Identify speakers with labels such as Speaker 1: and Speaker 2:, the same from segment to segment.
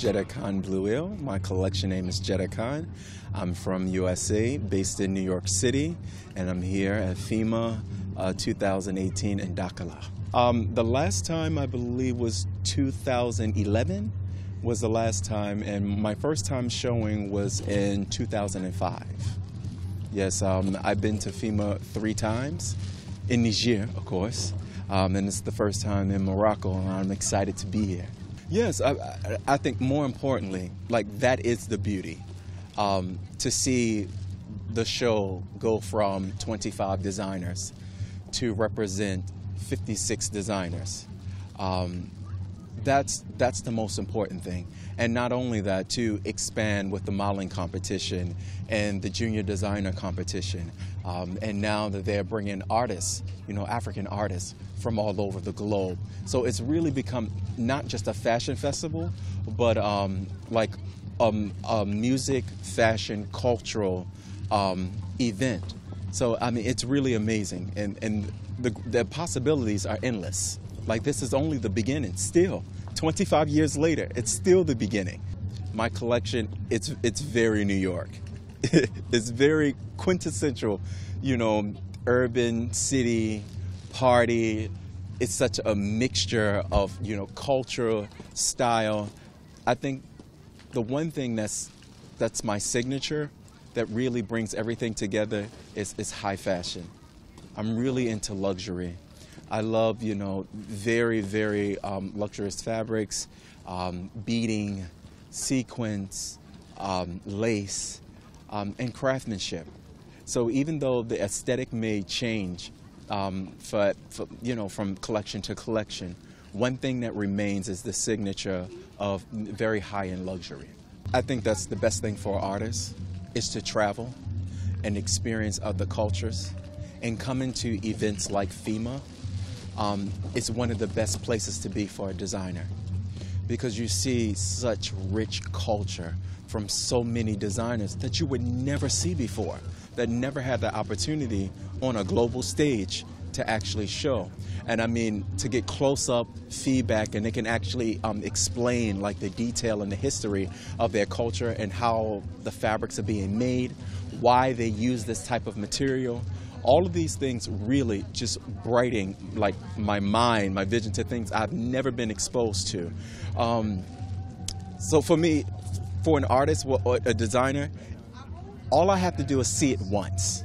Speaker 1: Jedda-Khan Blue Eel. My collection name is Jedda-Khan. I'm from USA, based in New York City, and I'm here at FEMA 2018 in Dakar. The last time I believe was 2011 was the last time, and my first time showing was in 2005. Yes, I've been to FEMA 3 times, in Niger, of course, and it's the first time in Morocco, and I'm excited to be here. Yes, I think more importantly, like that is the beauty, to see the show go from 25 designers to represent 56 designers. That's the most important thing. And not only that, to expand with the modeling competition and the junior designer competition. And now that they're bringing artists, African artists from all over the globe. So it's really become not just a fashion festival, but like a music, fashion, cultural event. So, I mean, it's really amazing. And the possibilities are endless. Like, this is only the beginning still. 25 years later, it's still the beginning. My collection, it's very New York. It's very quintessential, urban, city, party. It's such a mixture of, culture, style. I think the one thing that's my signature that really brings everything together is high fashion. I'm really into luxury. I love, very, very luxurious fabrics, beading, sequins, lace, and craftsmanship. So even though the aesthetic may change from collection to collection, one thing that remains is the signature of very high-end luxury. I think that's the best thing for artists, is to travel and experience other cultures and come into events like FEMA. It's one of the best places to be for a designer, because you see such rich culture from so many designers that you would never see before, that never had the opportunity on a global stage to actually show. And I mean, to get close-up feedback, and they can actually explain like the detail and the history of their culture and how the fabrics are being made, why they use this type of material. All of these things really just brighten like my mind, my vision to things I've never been exposed to. So for me, for an artist or a designer, all I have to do is see it once,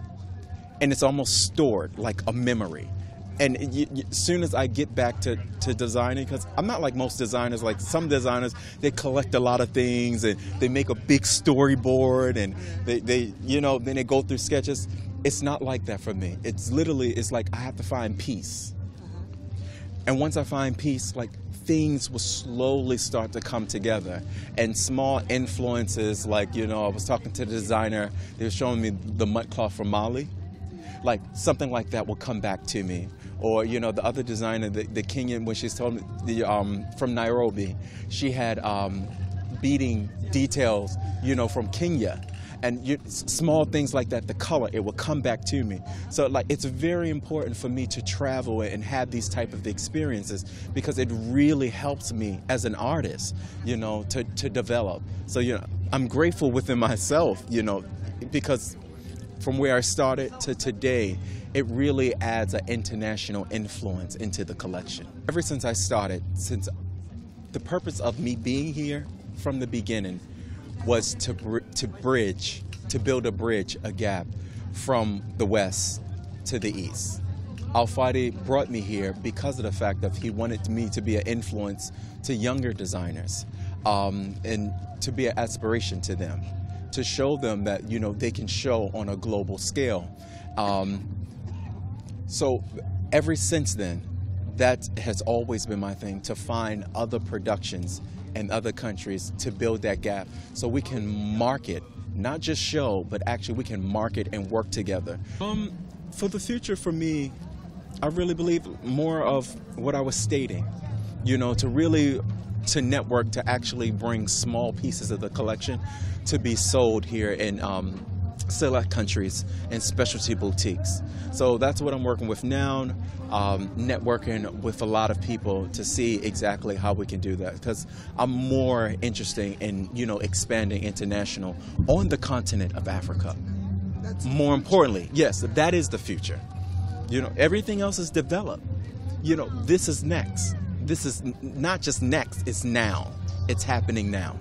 Speaker 1: and it's almost stored like a memory. And as soon as I get back to designing, because I'm not like most designers, like some designers, they collect a lot of things and they make a big storyboard and they then they go through sketches. It's not like that for me. It's like I have to find peace. And once I find peace, like things will slowly start to come together. And small influences, like, I was talking to the designer, they were showing me the mud cloth from Mali. Like something like that will come back to me. Or, the other designer, the Kenyan, when she's told me, from Nairobi, she had beading details, from Kenya. And small things like that, the color, it will come back to me. So like, it's very important for me to travel and have these type of experiences, because it really helps me as an artist, to develop. So, I'm grateful within myself, because from where I started to today, it really adds an international influence into the collection. Ever since I started, since the purpose of me being here from the beginning was to build a bridge, a gap from the West to the East. Al-Fadi brought me here because of the fact that he wanted me to be an influence to younger designers, and to be an aspiration to them, to show them that, they can show on a global scale. So ever since then, that has always been my thing, to find other productions in other countries to build that gap so we can market, not just show, but actually we can market and work together. For the future, for me, I really believe more of what I was stating, to network, to actually bring small pieces of the collection to be sold here in select countries and specialty boutiques. So that's what I'm working with now, networking with a lot of people to see exactly how we can do that, because I'm more interested in, expanding international on the continent of Africa. More importantly, yes, that is the future. Everything else is developed. This is next. This is not just next, it's now. It's happening now.